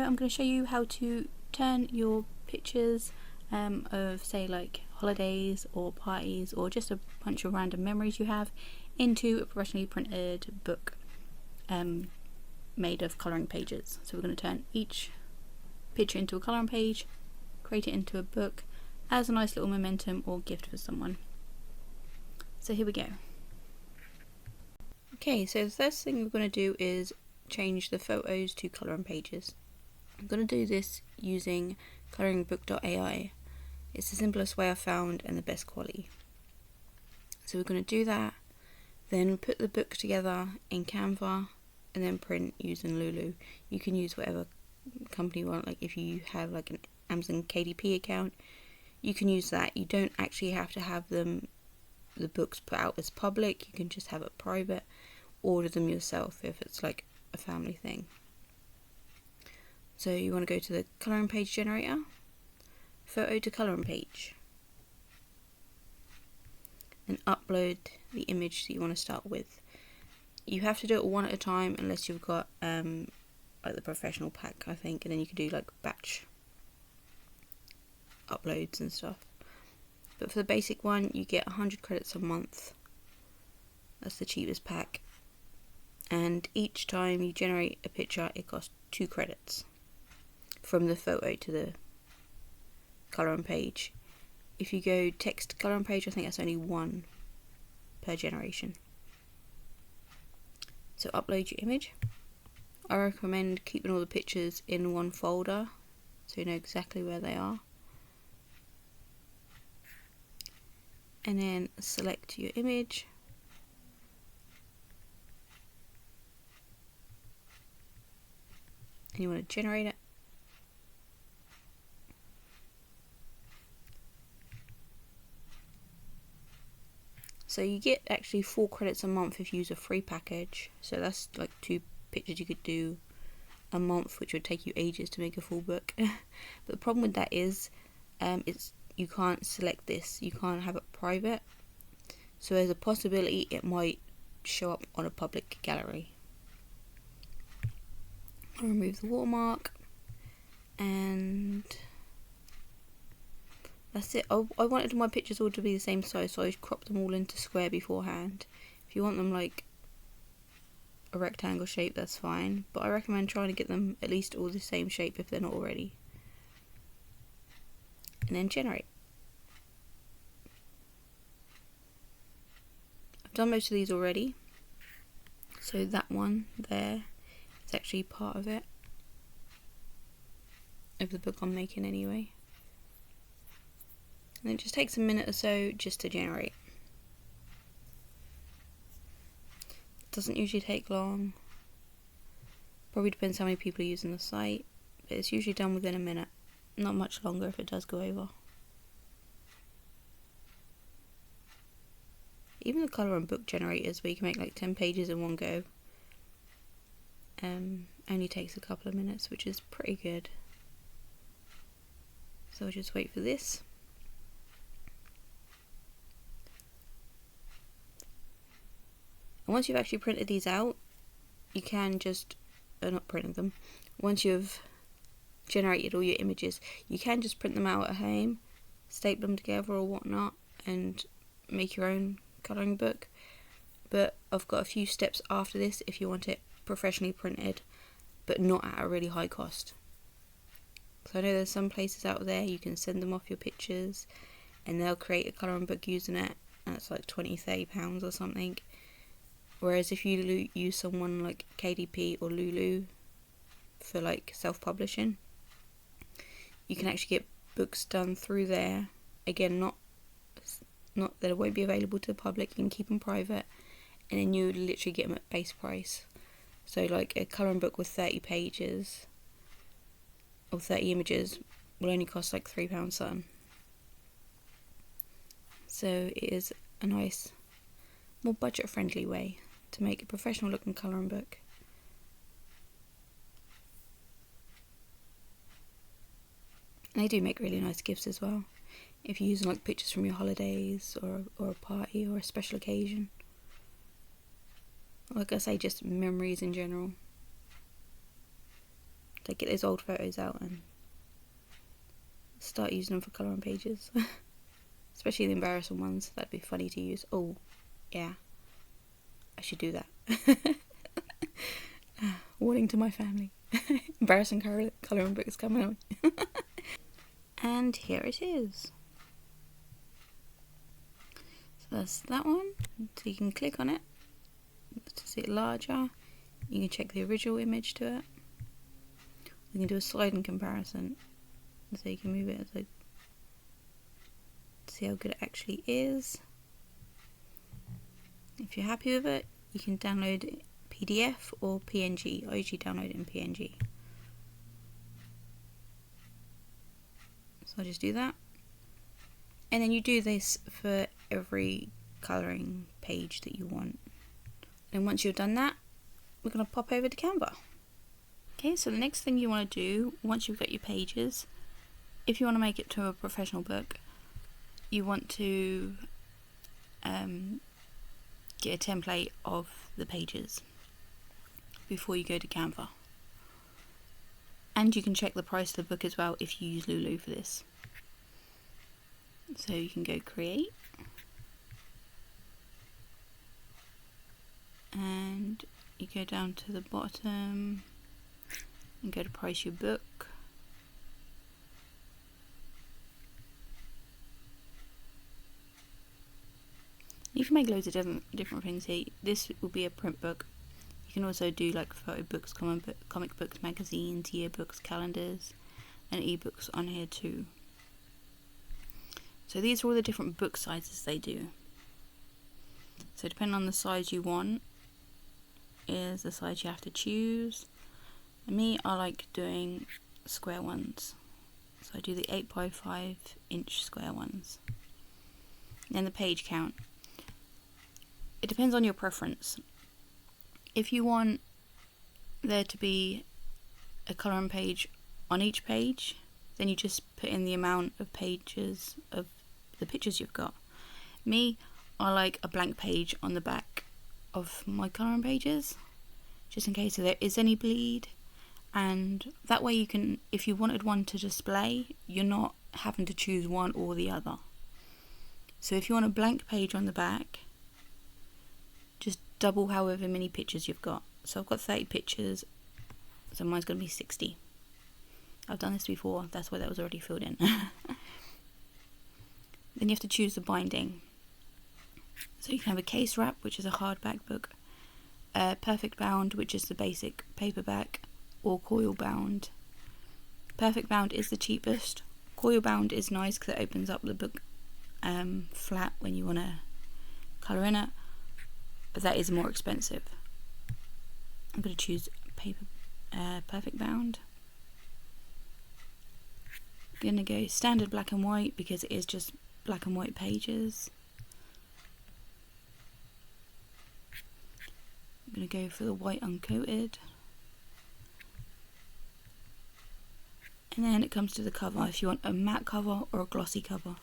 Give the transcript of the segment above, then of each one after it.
I'm going to show you how to turn your pictures of, say, like holidays or parties or just a bunch of random memories you have into a professionally printed book made of colouring pages. So we're going to turn each picture into a colouring page, create it into a book as a nice little momentum or gift for someone. So here we go. Okay, so the first thing we're going to do is change the photos to colouring pages. I'm going to do this using coloringbook.ai. It's the simplest way I've found and the best quality. So we're going to do that, then put the book together in Canva and then print using Lulu. You can use whatever company you want, like if you have like an Amazon KDP account, you can use that. You don't actually have to have the books put out as public, you can just have it private, order them yourself if it's like a family thing. So you want to go to the colouring page generator, photo to colouring page, and upload the image that you want to start with. You have to do it one at a time unless you've got like the professional pack, I think, and then you can do like batch uploads and stuff. But for the basic one, you get 100 credits a month. That's the cheapest pack. And each time you generate a picture, it costs 2 credits from the photo to the colouring page. If you go text to colouring page, I think that's only 1 per generation. So upload your image. I recommend keeping all the pictures in one folder so you know exactly where they are. And then select your image. And you want to generate it. So you get actually 4 credits a month if you use a free package. So that's like 2 pictures you could do a month, which would take you ages to make a full book. But the problem with that is you can't select this. You can't have it private. So there's a possibility it might show up on a public gallery. I'll remove the watermark and that's it. I wanted my pictures all to be the same size, so I cropped them all into square beforehand. If you want them like a rectangle shape, that's fine, but I recommend trying to get them at least all the same shape if they're not already. And then generate. I've done most of these already, so that one there is actually part of it, of the book I'm making anyway. And it just takes a minute or so just to generate. It doesn't usually take long. Probably depends how many people are using the site, but it's usually done within a minute. Not much longer if it does go over. Even the colouring book generators where you can make like 10 pages in one go only takes a couple of minutes, which is pretty good. So I'll just wait for this. And once you've actually printed these out, you can just, not printed them, once you've generated all your images, you can just print them out at home, staple them together or whatnot, and make your own colouring book. But I've got a few steps after this if you want it professionally printed, but not at a really high cost. So I know there's some places out there you can send them off your pictures and they'll create a colouring book using it, and it's like £20-30 or something. Whereas if you use someone like KDP or Lulu for like self-publishing, you can actually get books done through there. Again, not that it won't be available to the public, you can keep them private, and then you literally get them at base price. So like a colouring book with 30 pages or 30 images will only cost like £3 something. So it is a nice, more budget friendly way to make a professional looking colouring book. And they do make really nice gifts as well, if you're using like pictures from your holidays or a party or a special occasion. Like I say, just memories in general. Like, get those old photos out and start using them for colouring pages. Especially the embarrassing ones. That'd be funny to use. Oh, yeah. I should do that. Warning to my family. Embarrassing colouring books coming on. And here it is. So that's that one. So you can click on it to see it larger. You can check the original image to it. You can do a sliding comparison. So you can move it to see how good it actually is. If you're happy with it, you can download PDF or PNG. I usually download it in PNG. So I'll just do that. And then you do this for every colouring page that you want. And once you've done that, we're going to pop over to Canva. Okay, so the next thing you want to do, once you've got your pages, if you want to make it to a professional book, you want to get a template of the pages before you go to Canva. And you can check the price of the book as well if you use Lulu for this. So you can go create, and you go down to the bottom and go to price your book. You can make loads of different things here. This will be a print book. You can also do like photo books, comic books, magazines, yearbooks, calendars, and ebooks on here too. So these are all the different book sizes they do. So depending on the size you want is the size you have to choose. And me, I like doing square ones. So I do the 8x5 inch square ones. And the page count. It depends on your preference. If you want there to be a colouring page on each page, then you just put in the amount of pages of the pictures you've got. Me, I like a blank page on the back of my colouring pages, just in case there is any bleed, and that way you can, if you wanted one to display, you're not having to choose one or the other. So if you want a blank page on the back, just double however many pictures you've got. So I've got 30 pictures, so mine's going to be 60. I've done this before, that's why that was already filled in. Then you have to choose the binding. So you can have a case wrap, which is a hardback book, perfect bound, which is the basic paperback, or coil bound. Perfect bound is the cheapest. Coil bound is nice because it opens up the book flat when you want to colour in it, but that is more expensive. I'm going to choose perfect bound. I'm going to go standard black and white because it is just black and white pages. I'm going to go for the white uncoated. And then it comes to the cover, if you want a matte cover or a glossy cover.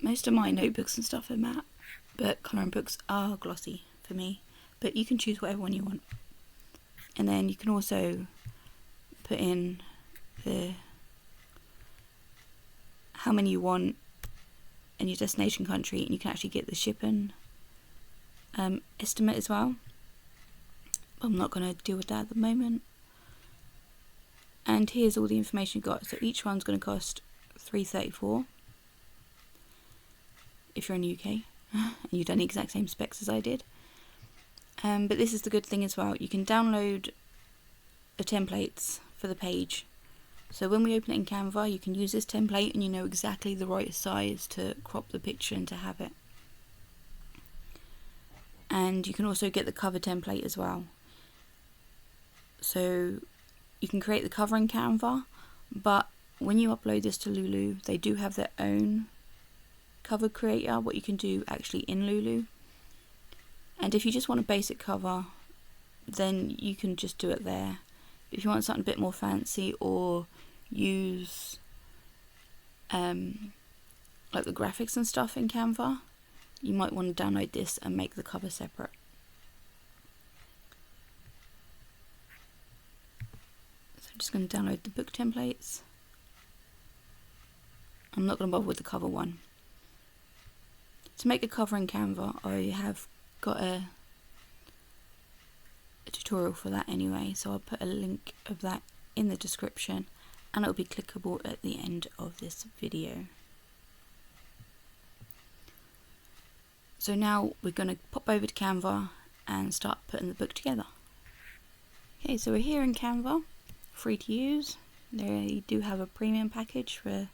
Most of my notebooks and stuff are matte, but colouring books are glossy for me. But you can choose whatever one you want. And then you can also put in the how many you want and your destination country, and you can actually get the shipping estimate as well. I'm not going to deal with that at the moment. And here's all the information you got. So each one's going to cost $3.34 if you're in the UK and you've done the exact same specs as I did. But this is the good thing as well. You can download the templates for the page. So when we open it in Canva, you can use this template and you know exactly the right size to crop the picture and to have it. And you can also get the cover template as well. So you can create the cover in Canva, but when you upload this to Lulu, they do have their own cover creator, what you can do actually in Lulu. And if you just want a basic cover, then you can just do it there. If you want something a bit more fancy or use like the graphics and stuff in Canva, you might want to download this and make the cover separate. going to download the book templates. I'm not going to bother with the cover one. To make a cover in Canva, I have got a tutorial for that anyway, so I'll put a link of that in the description, and it'll be clickable at the end of this video. So now we're going to pop over to Canva and start putting the book together. Okay, so we're here in Canva, free to use. They do have a premium package for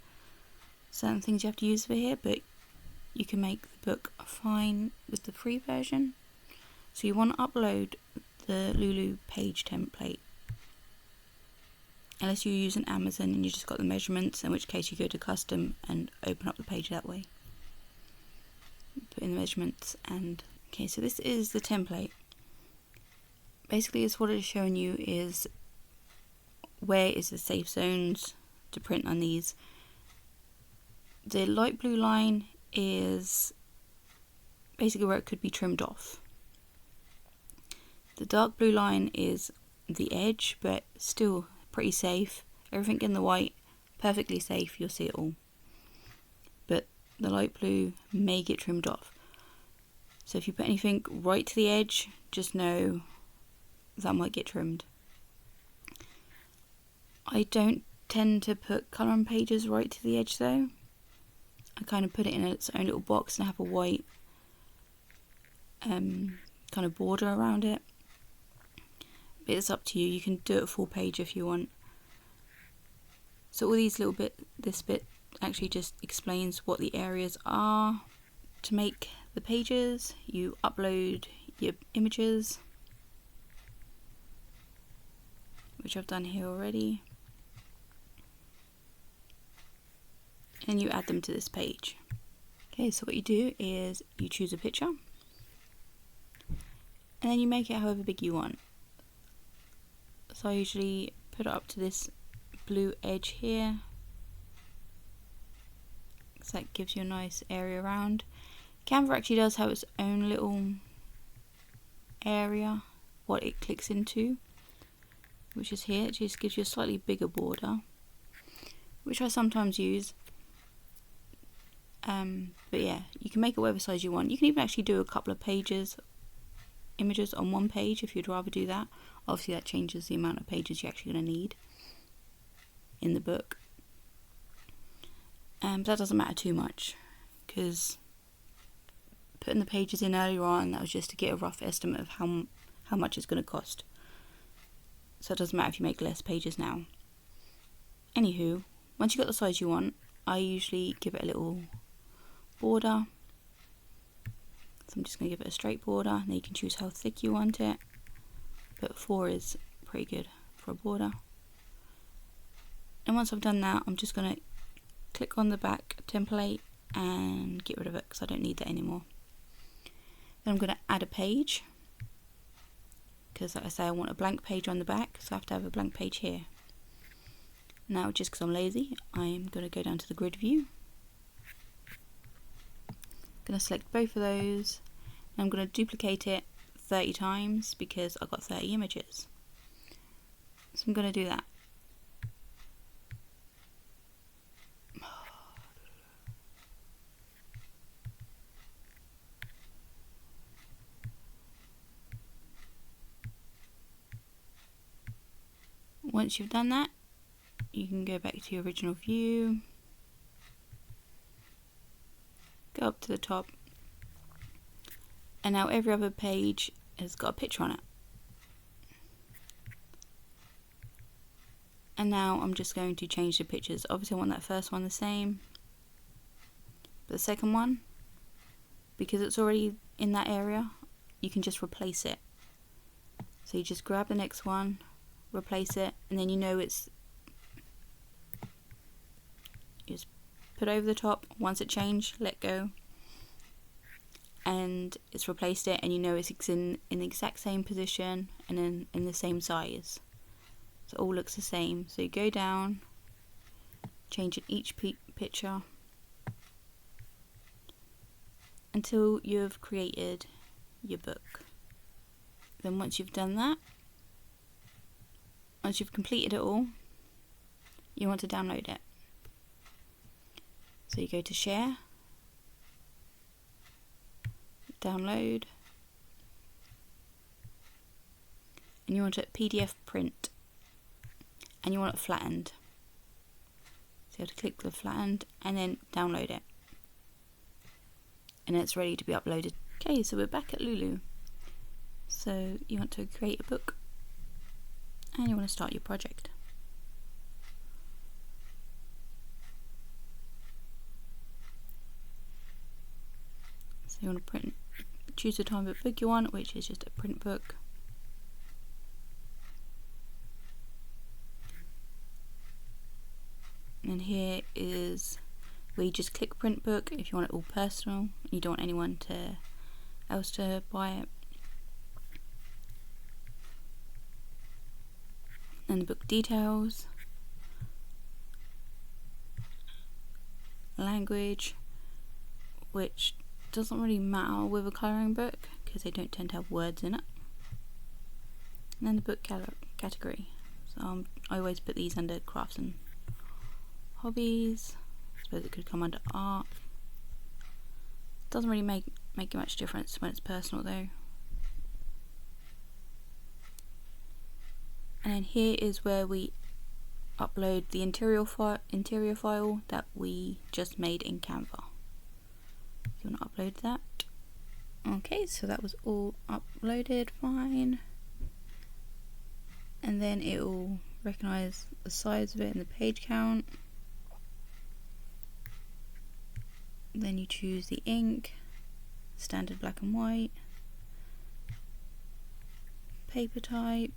certain things you have to use for here, but you can make the book fine with the free version. So you want to upload the Lulu page template, unless you're using Amazon and you just got the measurements, in which case you go to custom and open up the page that way. Put in the measurements, and okay, so this is the template. Basically, it's what it's showing you is where is the safe zones to print on these. The light blue line is basically where it could be trimmed off. The dark blue line is the edge, but still pretty safe. Everything in the white, perfectly safe, you'll see it all. But the light blue may get trimmed off. So if you put anything right to the edge, just know that might get trimmed. I don't tend to put colouring pages right to the edge though. I kind of put it in its own little box and have a white kind of border around it. But it's up to you. You can do it full page if you want. So all these little this bit actually just explains what the areas are. To make the pages, you upload your images, which I've done here already, and you add them to this page. Okay, so what you do is you choose a picture, and then you make it however big you want. So I usually put it up to this blue edge here, so that gives you a nice area around. Canva actually does have its own little area, what it clicks into, which is here. It just gives you a slightly bigger border, which I sometimes use. But yeah, you can make it whatever size you want. You can even actually do a couple of images on one page if you'd rather do that. Obviously that changes the amount of pages you're actually going to need in the book. But that doesn't matter too much, because putting the pages in earlier on, that was just to get a rough estimate of how much it's going to cost. So it doesn't matter if you make less pages now. Anywho, once you've got the size you want, I usually give it a little border. So I'm just going to give it a straight border, and then you can choose how thick you want it. But 4 is pretty good for a border. And once I've done that, I'm just going to click on the back template and get rid of it because I don't need that anymore. Then I'm going to add a page, because like I say, I want a blank page on the back, so I have to have a blank page here. Now, just because I'm lazy, I'm going to go down to the grid view. I'm going to select both of those, and I'm going to duplicate it 30 times because I've got 30 images. So I'm going to do that. Once you've done that, you can go back to your original view, go up to the top, and now every other page has got a picture on it. And now I'm just going to change the pictures. Obviously I want that first one the same, but the second one, because it's already in that area, you can just replace it. So you just grab the next one, replace it, and then you know it's, you just put over the top. Once it changed, let go, and it's replaced it, and you know it's in the exact same position and in the same size. So it all looks the same. So you go down, change in each picture until you've created your book. Then once you've done that, once you've completed it all, you want to download it. So you go to share, download, and you want it PDF print, and you want it flattened. So you have to click the flattened and then download it, and it's ready to be uploaded. Okay, so we're back at Lulu. So you want to create a book and you want to start your project. So you want to choose the type of book you want, which is just a print book. And here is where you just click print book if you want it all personal. You don't want anyone else to buy it. And the book details, language, which doesn't really matter with a colouring book because they don't tend to have words in it. And then the book category. So I always put these under crafts and hobbies. I suppose it could come under art. Doesn't really make much difference when it's personal though. And then here is where we upload the interior file that we just made in Canva. You want to upload that. Okay, so that was all uploaded fine. And then it will recognise the size of it and the page count. Then you choose the ink, standard black and white, paper type,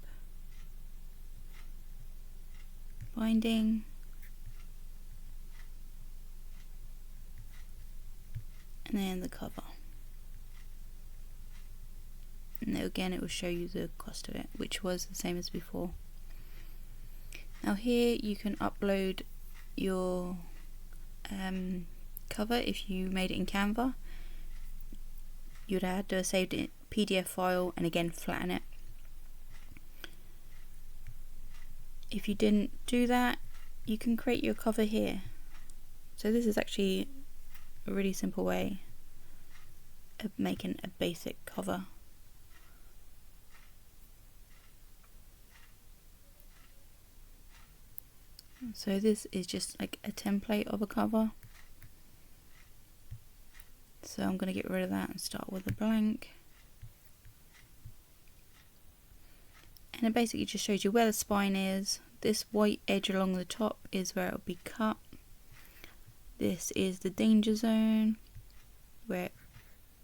binding, and then the cover. And then again it will show you the cost of it, which was the same as before. Now here you can upload your cover. If you made it in Canva, you'd add a saved PDF file and again flatten it. If you didn't do that, you can create your cover here. So this is actually a really simple way of making a basic cover. So this is just like a template of a cover. So I'm going to get rid of that and start with a blank. And it basically just shows you where the spine is. This white edge along the top is where it will be cut. This is the danger zone, where it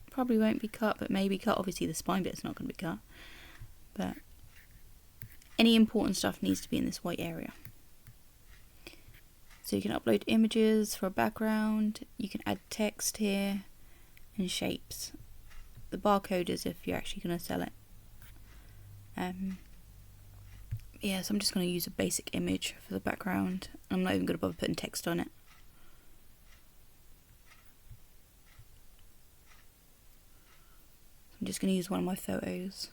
probably won't be cut, but may be cut. Obviously the spine bit's not going to be cut. But any important stuff needs to be in this white area. So you can upload images for a background. You can add text here and shapes. The barcode is if you're actually going to sell it. Yeah, so I'm just going to use a basic image for the background. I'm not even going to bother putting text on it. I'm just going to use one of my photos.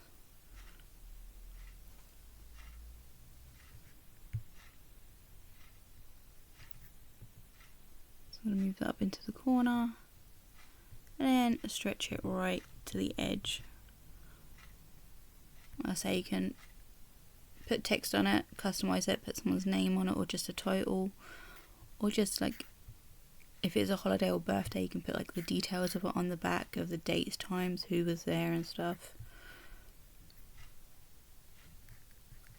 So I'm going to move that up into the corner and then stretch it right to the edge. Like I say, you can put text on it, customize it, put someone's name on it, or just a title, or just like if it's a holiday or birthday, you can put like the details of it on the back of the dates, times, who was there and stuff.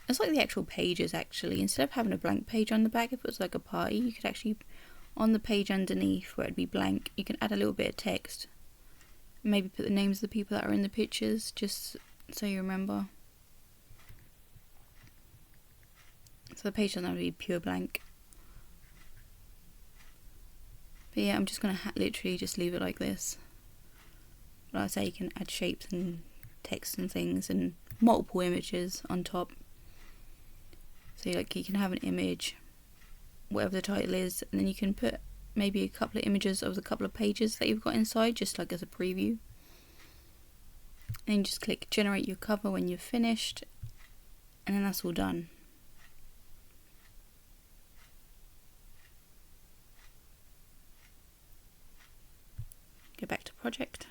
It's like the actual pages actually. Instead of having a blank page on the back, if it was like a party, you could actually, on the page underneath where it'd be blank, you can add a little bit of text. Maybe put the names of the people that are in the pictures, just so you remember. So the page doesn't have to be pure blank. But yeah, I'm just going to literally just leave it like this. Like I say, you can add shapes and text and things and multiple images on top. So like you can have an image, whatever the title is, and then you can put maybe a couple of images of the couple of pages that you've got inside, just like as a preview. And you just click generate your cover when you've finished, and then that's all done. project.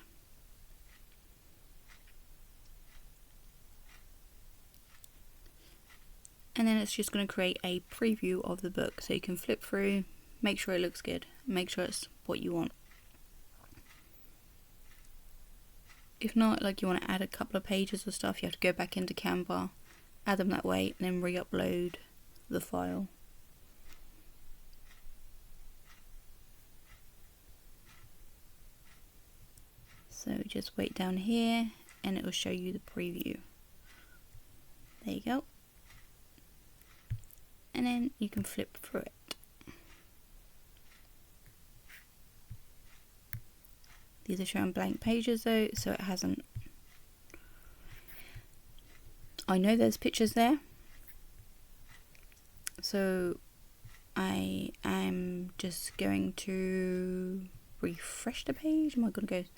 And then it's just going to create a preview of the book, so you can flip through, make sure it looks good, make sure it's what you want. If not, like you want to add a couple of pages or stuff, you have to go back into Canva, add them that way, and then re-upload the file. So just wait down here and it will show you the preview. There you go. And then you can flip through it. These are showing blank pages though, so it hasn't. I know there's pictures there, so I am just going to refresh the page. Am I going to go?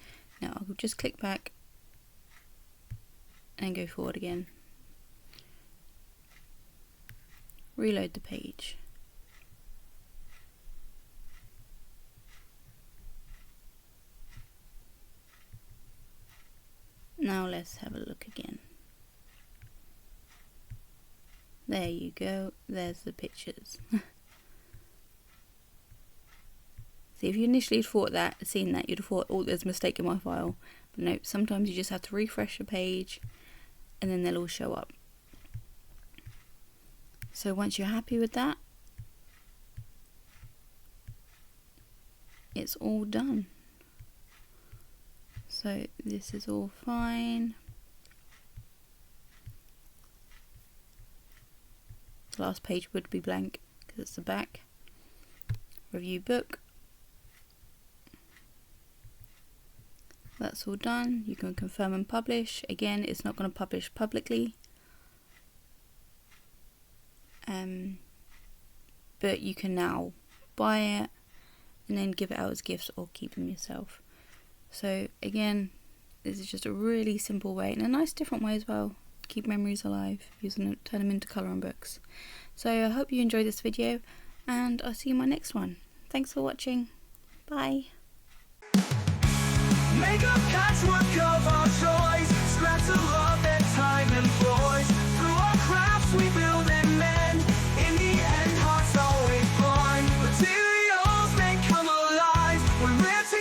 No, I'll just click back and go forward again. Reload the page. Now let's have a look again. There you go, there's the pictures. See, if you initially seen that, you'd have thought, oh, there's a mistake in my file. But no, sometimes you just have to refresh the page and then they'll all show up. So once you're happy with that, it's all done. So this is all fine. The last page would be blank because it's the back. Review book. That's all done. You can confirm and publish. Again, it's not going to publish publicly. But you can now buy it and then give it out as gifts or keep them yourself. So again, this is just a really simple way and a nice different way as well to keep memories alive, using it, turn them into colouring books. So I hope you enjoyed this video and I'll see you in my next one. Thanks for watching. Bye. Make a patchwork of our joys, scraps of love and time employs. Through our crafts we build and mend. In the end, hearts always blind. Materials may come alive when we're together.